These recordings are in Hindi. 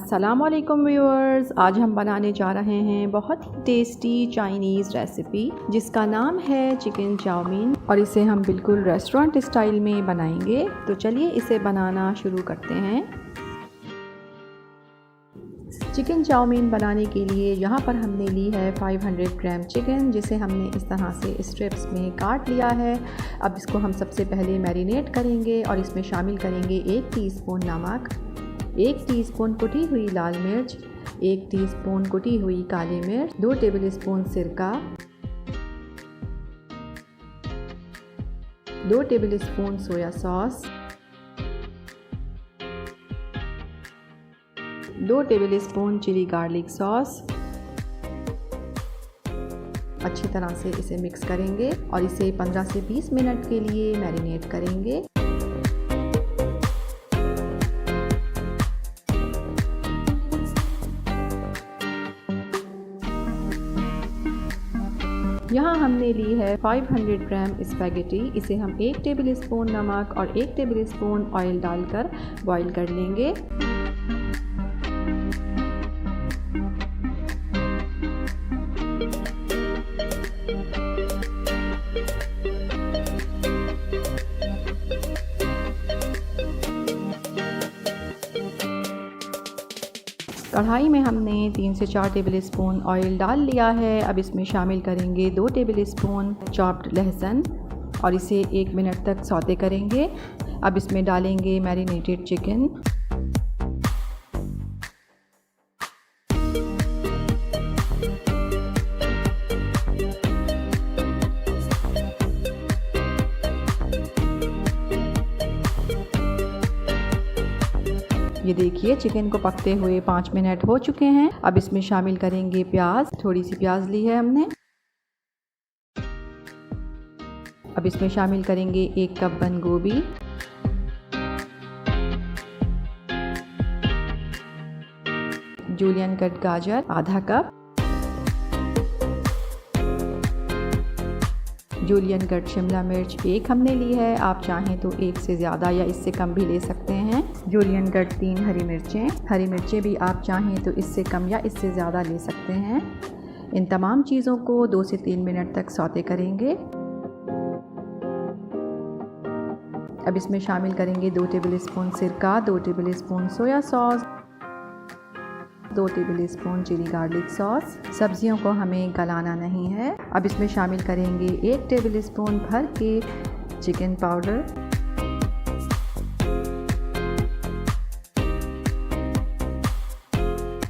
अस्सलाम वालेकुम व्यूअर्स, आज हम बनाने जा रहे हैं बहुत ही टेस्टी चाइनीज़ रेसिपी जिसका नाम है चिकन चाउमीन और इसे हम बिल्कुल रेस्टोरेंट स्टाइल में बनाएंगे। तो चलिए इसे बनाना शुरू करते हैं। चिकन चाउमीन बनाने के लिए यहाँ पर हमने ली है 500 ग्राम चिकन, जिसे हमने इस तरह से स्ट्रिप्स में काट लिया है। अब इसको हम सबसे पहले मैरिनेट करेंगे और इसमें शामिल करेंगे 1 टीस्पून नमक, 1 टीस्पून कुटी हुई लाल मिर्च, 1 टीस्पून कुटी हुई काली मिर्च, 2 टेबलस्पून सिरका, 2 tablespoon soya sauce, 2 tablespoon chilli garlic sauce. अच्छी तरह से इसे मिक्स करेंगे और इसे 15 से 20 मिनट के लिए मैरिनेट करेंगे। यहाँ हमने ली है 500 ग्राम स्पैगेटी। इसे हम 1 टेबलस्पून नमक और 1 टेबलस्पून ऑयल डालकर बॉईल कर लेंगे। कढ़ाई में हमने 3 से 4 टेबलस्पून ऑयल डाल लिया है। अब इसमें शामिल करेंगे 2 टेबलस्पून चॉप्ड लहसुन और इसे 1 मिनट तक सौते करेंगे। अब इसमें डालेंगे मैरिनेटेड चिकन, ये देखिए चिकन को पकते हुए 5 मिनट हो चुके हैं। अब इसमें शामिल करेंगे प्याज, थोड़ी सी प्याज ली है हमने। अब इसमें शामिल करेंगे 1 कप बंद गोभी, जूलियन कट गाजर आधा कप, जूलियन कट शिमला मिर्च 1 हमने ली है। आप चाहें तो 1 से ज़्यादा या इससे कम भी ले सकते हैं। जूलियन कट 3 हरी मिर्चें भी आप चाहें तो इससे कम या इससे ज़्यादा ले सकते हैं। इन तमाम चीज़ों को 2 से 3 मिनट तक सौते करेंगे। अब इसमें शामिल करेंगे 2 टेबलस्पून सिरका, 2 tablespoon soya sauce, 2 tablespoon chilli garlic sauce. सब्जियों को हमें गलाना नहीं है। अब इसमें शामिल करेंगे 1 टेबलस्पून भर के चिकन पाउडर,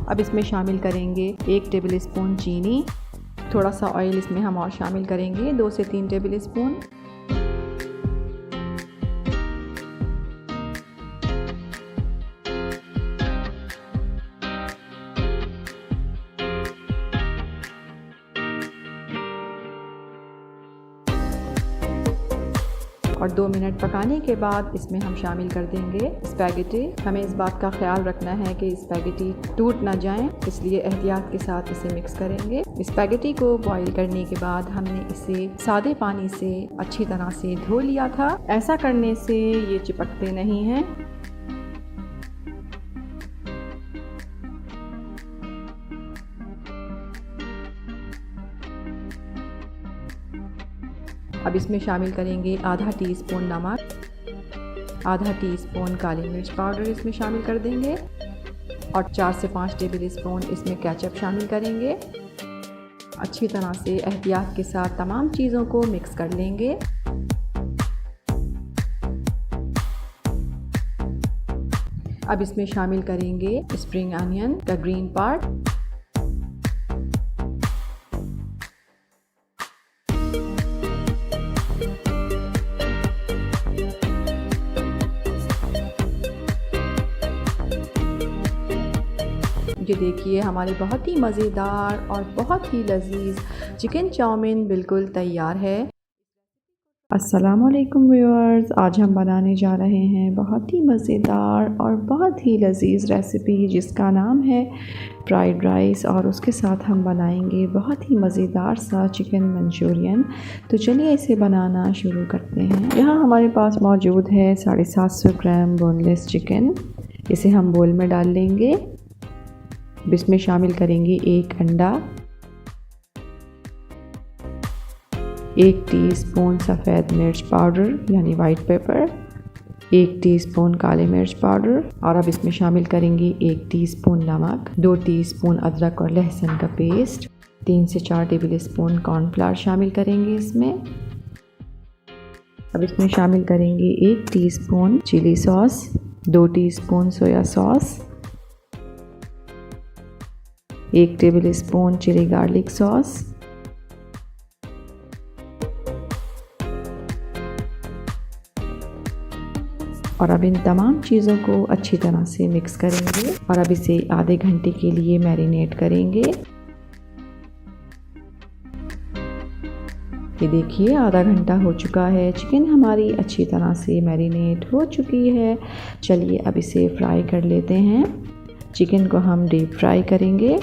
अब इसमें शामिल करेंगे 1 टेबलस्पून चीनी। थोड़ा सा ऑयल इसमें हम और शामिल करेंगे 2 से 3 टेबलस्पून। और 2 मिनट पकाने के बाद इसमें हम शामिल कर देंगे स्पैगेटी। हमें इस बात का ख्याल रखना है कि स्पैगेटी टूट ना जाएं, इसलिए एहतियात के साथ इसे मिक्स करेंगे। स्पैगेटी को बॉईल करने के बाद हमने इसे सादे पानी से अच्छी तरह से धो लिया था। ऐसा करने से ये चिपकते नहीं हैं। अब इसमें शामिल करेंगे आधा टीस्पून नमक, आधा टीस्पून काली मिर्च पाउडर इसमें शामिल कर देंगे और 4 से 5 टेबलस्पून इसमें केचप शामिल करेंगे। अच्छी तरह से एहतियात के साथ तमाम चीज़ों को मिक्स कर लेंगे। अब इसमें शामिल करेंगे स्प्रिंग अनियन का ग्रीन पार्ट, ये देखिए हमारी बहुत ही मज़ेदार और बहुत ही लजीज चिकन चाउमीन बिल्कुल तैयार है। अस्सलाम वालेकुम व्यूअर्स, आज हम बनाने जा रहे हैं बहुत ही मज़ेदार और बहुत ही लजीज रेसिपी जिसका नाम है फ्राइड राइस और उसके साथ हम बनाएंगे बहुत ही मज़ेदार सा चिकन मंचूरियन। तो चलिए इसे बनाना शुरू करते हैं। यहाँ हमारे पास मौजूद है 750 ग्राम बोनलेस चिकन। इसे हम बोल में डाल लेंगे। अब इसमें शामिल करेंगे 1 अंडा, 1 टीस्पून सफ़ेद मिर्च पाउडर यानी वाइट पेपर, 1 टीस्पून काली मिर्च पाउडर और अब इसमें शामिल करेंगे 1 टीस्पून नमक, 2 टीस्पून अदरक और लहसुन का पेस्ट, 3 से 4 टेबल स्पून कॉर्नफ्लावर शामिल करेंगे इसमें। अब इसमें शामिल करेंगे 1 teaspoon chilli sauce, 2 teaspoon soya sauce, 1 tablespoon chilli garlic sauce, और अब इन तमाम चीज़ों को अच्छी तरह से मिक्स करेंगे और अब इसे आधे घंटे के लिए मैरिनेट करेंगे। ये देखिए आधा घंटा हो चुका है, चिकन हमारी अच्छी तरह से मैरिनेट हो चुकी है। चलिए अब इसे फ्राई कर लेते हैं। चिकन को हम डीप फ्राई करेंगे।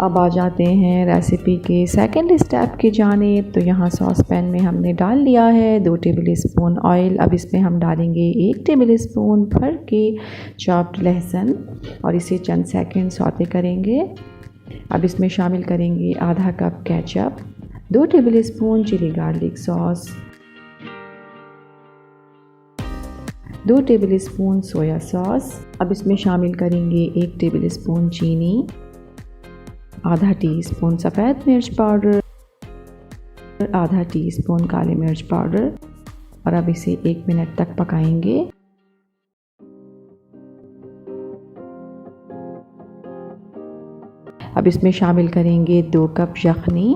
अब आ जाते हैं रेसिपी के सेकंड स्टेप की जानिब। तो यहाँ सॉस पैन में हमने डाल लिया है 2 टेबल स्पून ऑयल। अब इसमें हम डालेंगे 1 टेबल स्पून भर के चॉप्ड लहसुन और इसे चंद सेकंड सौते करेंगे। अब इसमें शामिल करेंगे आधा cup ketchup, 2 tablespoon chilli garlic sauce, 2 tablespoon soya sauce. अब इसमें शामिल करेंगे 1 टेबल स्पून चीनी, आधा टीस्पून सफ़ेद मिर्च पाउडर, आधा टीस्पून काली मिर्च पाउडर और अब इसे 1 मिनट तक पकाएंगे। अब इसमें शामिल करेंगे 2 कप यखनी,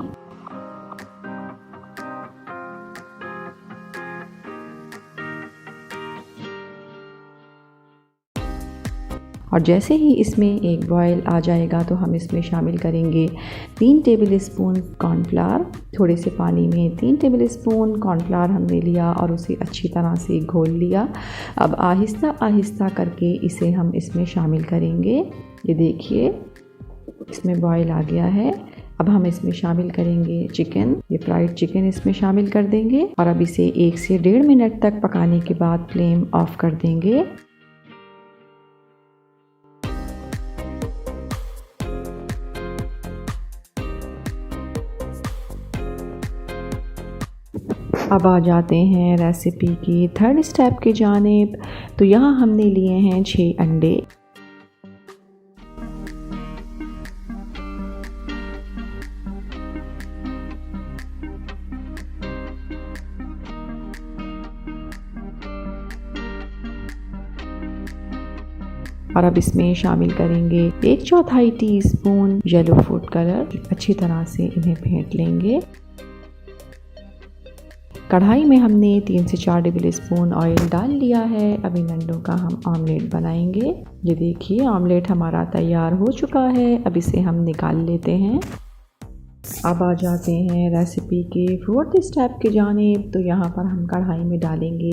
और जैसे ही इसमें एक बॉयल आ जाएगा तो हम इसमें शामिल करेंगे 3 टेबल स्पून कॉर्नफ्लावर। थोड़े से पानी में 3 टेबल स्पून कॉर्नफ्लावर हमने लिया और उसे अच्छी तरह से घोल लिया। अब आहिस्ता आहिस्ता करके इसे हम इसमें शामिल करेंगे। ये देखिए इसमें बॉयल आ गया है। अब हम इसमें शामिल करेंगे चिकन, ये फ्राइड चिकन इसमें शामिल कर देंगे और अब इसे 1 से 1.5 मिनट तक पकाने के बाद फ्लेम ऑफ कर देंगे। अब आ जाते हैं रेसिपी की थर्ड स्टेप की जानिब। तो यहाँ हमने लिए हैं 6 अंडे। और अब इसमें शामिल करेंगे 1/4 टीस्पून येलो फूड कलर। अच्छी तरह से इन्हें फेंट लेंगे। कढ़ाई में हमने 3 से 4 टेबल स्पून ऑयल डाल लिया है। अब इन अंडों का हम ऑमलेट बनाएंगे। ये देखिए ऑमलेट हमारा तैयार हो चुका है। अब इसे हम निकाल लेते हैं। अब आ जाते हैं रेसिपी के फोर्थ स्टेप की जानिब। तो यहाँ पर हम कढ़ाई में डालेंगे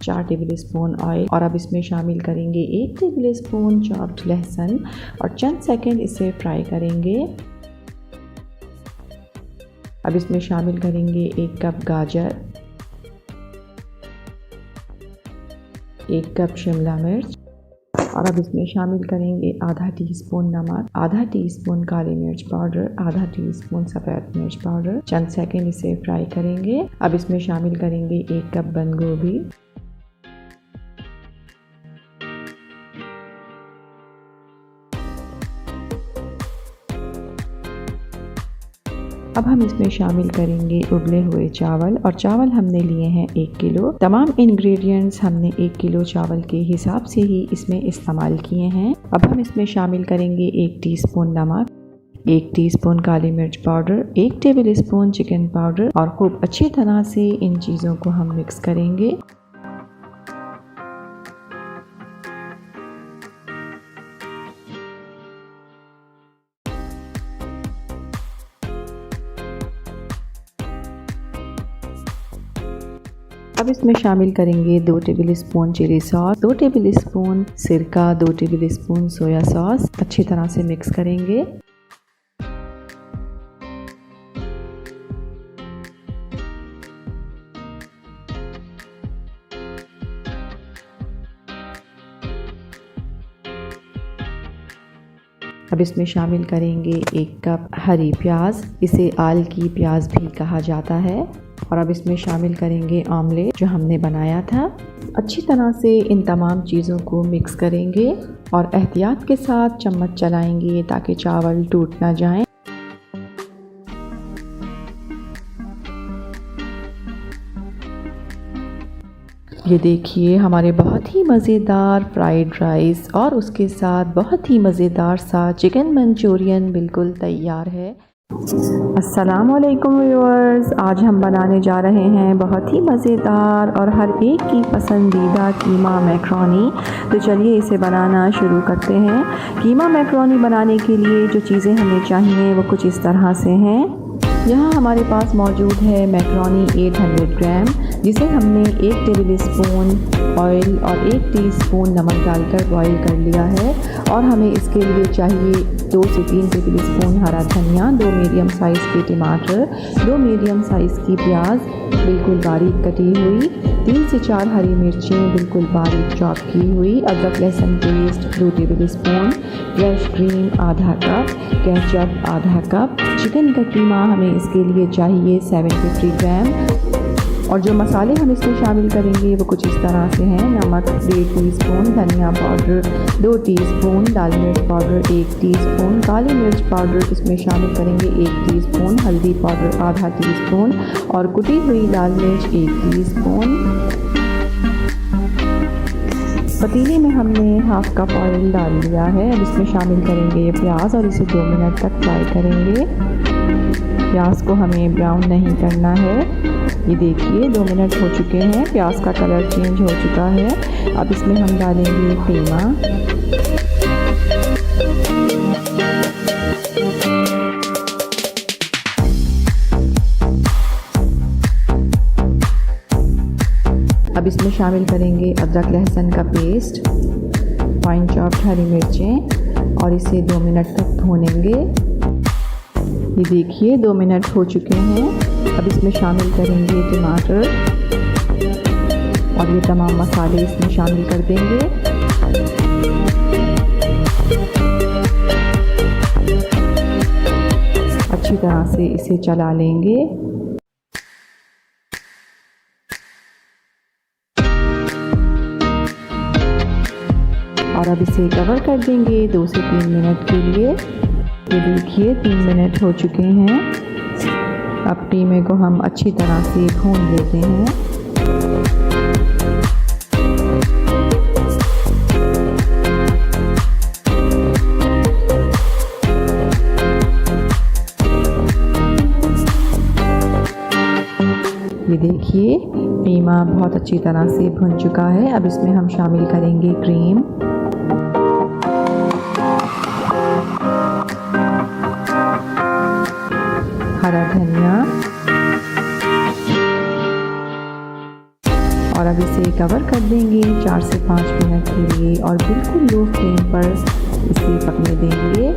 4 टेबल स्पून ऑयल और अब इसमें शामिल करेंगे 1 टेबल स्पून चॉप्ड लहसुन और चंद सेकंड इसे फ्राई करेंगे। अब इसमें शामिल करेंगे 1 कप गाजर, 1 कप शिमला मिर्च और अब इसमें शामिल करेंगे आधा टीस्पून नमक, आधा टीस्पून काली मिर्च पाउडर, आधा टीस्पून सफ़ेद मिर्च पाउडर। चंद सेकंड इसे फ्राई करेंगे। अब इसमें शामिल करेंगे 1 कप बंद गोभी, अब हम इसमें शामिल करेंगे उबले हुए चावल और चावल हमने लिए हैं 1 किलो। तमाम इंग्रेडिएंट्स हमने 1 किलो चावल के हिसाब से ही इसमें इस्तेमाल किए हैं। अब हम इसमें शामिल करेंगे 1 टीस्पून नमक, 1 टीस्पून काली मिर्च powder, 1 table spoon chicken powder और खूब अच्छी तरह से इन चीज़ों को हम मिक्स करेंगे। अब इसमें शामिल करेंगे 2 tablespoon chilli sauce, 2 tablespoon सिरका, 2 टेबल स्पून सोया सॉस। अच्छी तरह से मिक्स करेंगे। अब इसमें शामिल करेंगे 1 कप हरी प्याज, इसे आल की प्याज भी कहा जाता है। और अब इसमें शामिल करेंगे ऑमलेट जो हमने बनाया था। अच्छी तरह से इन तमाम चीज़ों को मिक्स करेंगे और एहतियात के साथ चम्मच चलाएंगे ताकि चावल टूट ना जाएं। ये देखिए हमारे बहुत ही मज़ेदार फ्राइड राइस और उसके साथ बहुत ही मज़ेदार सा चिकन मंचूरियन बिल्कुल तैयार है। अस्सलाम वालेकुम व्यूअर्स, आज हम बनाने जा रहे हैं बहुत ही मज़ेदार और हर एक की पसंदीदा कीमा मैक्रोनी। तो चलिए इसे बनाना शुरू करते हैं। कीमा मैक्रोनी बनाने के लिए जो चीज़ें हमें चाहिए वो कुछ इस तरह से हैं। यहाँ हमारे पास मौजूद है मैक्रोनी 800 ग्राम, जिसे हमने 1 टेबल स्पून ऑयल और 1 टीस्पून नमक डालकर बॉईल कर लिया है। और हमें इसके लिए चाहिए 2 से 3 टेबल स्पून हरा धनिया, 2 मीडियम साइज़ के टमाटर, 2 मीडियम साइज़ की प्याज बिल्कुल बारीक कटी हुई, 3 से 4 हरी मिर्चें बिल्कुल बारीक चॉप की हुई, अदरक लहसुन paste 2 table spoon, fresh cream आधा कप, केचप आधा कप। चिकन का कीमा हमें इसके लिए चाहिए 750 ग्राम। और जो मसाले हम इसमें शामिल करेंगे वो कुछ इस तरह से हैं। नमक 1 टीस्पून, धनिया पाउडर 2 टीस्पून, लाल मिर्च पाउडर 1 टीस्पून, काली मिर्च पाउडर इसमें शामिल करेंगे 1 टीस्पून, हल्दी पाउडर आधा टीस्पून और कुटी हुई लाल मिर्च 1 टीस्पून। पतीले में हमने हाफ कप ऑयल डाल लिया है। अब इसमें शामिल करेंगे प्याज और इसे 2 मिनट तक फ्राई करेंगे। प्याज को हमें ब्राउन नहीं करना है। ये देखिए 2 मिनट हो चुके हैं, प्याज का कलर चेंज हो चुका है। अब इसमें हम डालेंगे कीमा। अब इसमें शामिल करेंगे अदरक लहसुन का पेस्ट, फाइन चॉप्ड हरी मिर्चें और इसे 2 मिनट तक भूनेंगे। ये देखिए 2 मिनट हो चुके हैं। अब इसमें शामिल करेंगे टमाटर और ये तमाम मसाले इसमें शामिल कर देंगे। अच्छी तरह से इसे चला लेंगे। और अब इसे कवर कर देंगे 2 से 3 मिनट के लिए। ये देखिए 3 मिनट हो चुके हैं। अब कीमे को हम अच्छी तरह से भून लेते हैं। ये देखिए कीमा बहुत अच्छी तरह से भुन चुका है। अब इसमें हम शामिल करेंगे क्रीम, हरा धनिया और अब इसे कवर कर देंगे 4 से 5 मिनट के लिए और बिल्कुल लो फ्लेम पर इसे पकने देंगे।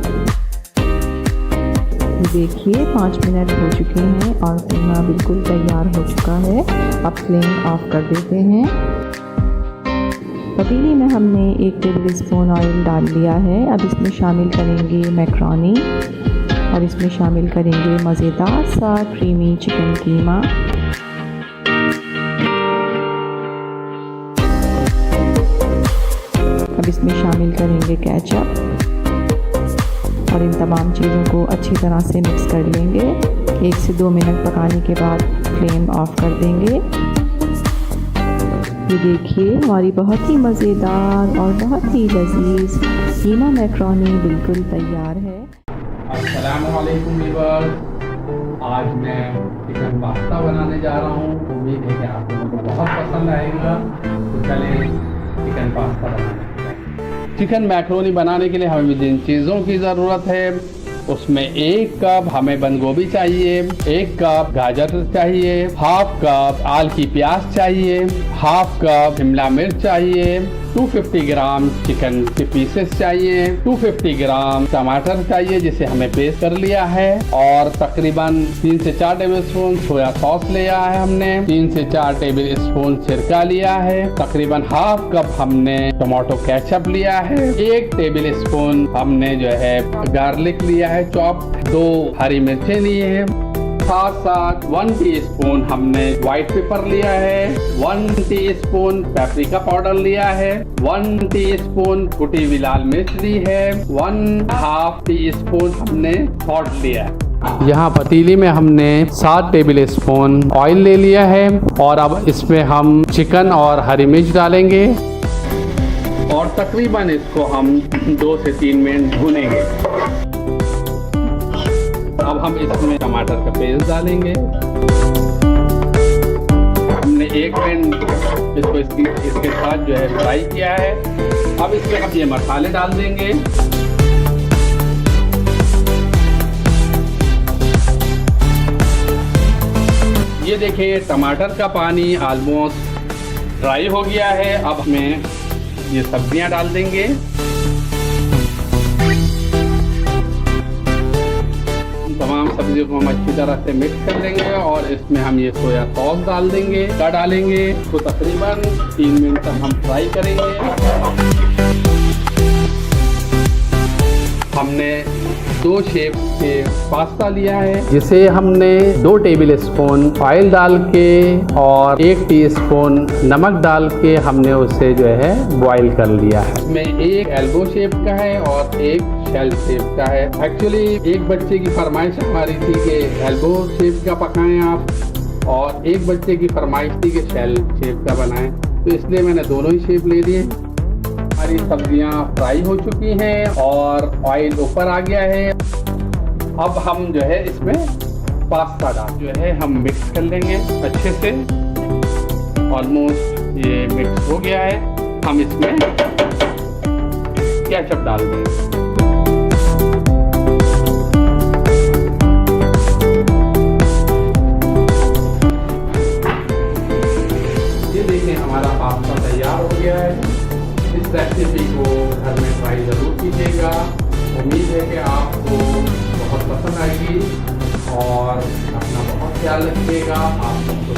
देखिए 5 मिनट हो चुके हैं और कीमा बिल्कुल तैयार हो चुका है। अब फ्लेम ऑफ कर देते हैं। पतीले में हमने 1 टेबल स्पून ऑयल डाल लिया है। अब इसमें शामिल करेंगे मैक्रोनी और इसमें शामिल करेंगे मज़ेदार सा क्रीमी चिकन कीमा। अब इसमें शामिल करेंगे केचप और इन तमाम चीज़ों को अच्छी तरह से मिक्स कर लेंगे। 1 से 2 मिनट पकाने के बाद फ्लेम ऑफ कर देंगे। ये देखिए हमारी बहुत ही मज़ेदार और बहुत ही लजीज कीमा मैक्रोनी बिल्कुल तैयार है। अस्सलाम वालेकुम व्यूअर्स, आज मैं चिकन पास्ता बनाने जा रहा हूँ। उम्मीद है कि आप लोगों को बहुत पसंद आएगा। तो चलें चिकन पास्ता बनाने। चिकन मैक्रोनी बनाने के लिए हमें जिन चीज़ों की ज़रूरत है उसमें 1 कप हमें बंद गोभी चाहिए, 1 कप गाजर चाहिए, हाफ कप आल की प्याज चाहिए, हाफ कप शिमला मिर्च चाहिए, 250 ग्राम चिकन के पीसेस चाहिए, 250 ग्राम टमाटर चाहिए जिसे हमें पेस्ट कर लिया है, और तकरीबन 3 से 4 टेबल स्पून सोया सॉस लिया है हमने, 3 से 4 टेबल स्पून सिरका लिया है, तकरीबन हाफ कप हमने टमाटो केचप लिया है, 1 टेबल स्पून हमने जो है गार्लिक लिया है चॉप, 2 हरी मिर्चें लिए हैं, साथ साथ 1 टीस्पून हमने व्हाइट पेपर लिया है, 1 टीस्पून पेपरिका पाउडर लिया है, 1 टीस्पून कुटी हुई लाल मिर्च ली है, 1/2 टीस्पून हमने सॉल्ट लिया है। यहाँ पतीली में हमने 7 टेबल स्पून ऑयल ले लिया है और अब इसमें हम चिकन और हरी मिर्च डालेंगे और तकरीबन इसको हम 2 से 3 मिनट भूनेंगे। अब हम इसमें टमाटर का पेस्ट डालेंगे। हमने 1 मिनट इसको इसके साथ जो है फ्राई किया है। अब इसमें हम ये मसाले डाल देंगे। ये देखिए टमाटर का पानी ऑलमोस्ट ड्राई हो गया है। अब हमें ये सब्जियां डाल देंगे। तमाम सब्जियों को हम अच्छी तरह से मिक्स कर लेंगे और इसमें हम ये सोया सॉस डाल देंगे, डालेंगे तो तकरीबन 3 मिनट तक हम फ्राई करेंगे। हमने 2 शेप के पास्ता लिया है जिसे हमने 2 टेबल स्पून ऑयल डाल के और 1 टीस्पून नमक डाल के हमने उसे जो है बॉईल कर लिया है। इसमें एक एल्बो शेप का है और एक शेल शेप का है। एक्चुअली एक बच्चे की फरमाइश हमारी थी कि एल्बो शेप का पकाएं आप, और एक बच्चे की फरमाइश थी कि शेल शेप का बनाएं, तो इसलिए मैंने दोनों ही शेप ले लिए। हमारी सब्जियां फ्राई हो चुकी हैं और ऑयल ऊपर आ गया है। अब हम जो है इसमें पास्ता डाल जो है हम मिक्स कर लेंगे अच्छे से। ऑलमोस्ट ये मिक्स हो गया है। हम इसमें केचप डाल देंगे। ये देखिए हमारा पास्ता तैयार हो गया है। इस रेसिपी को घर में ट्राई ज़रूर कीजिएगा। उम्मीद है कि आपको बहुत पसंद आएगी और अपना बहुत ख्याल रखिएगा। आप सबको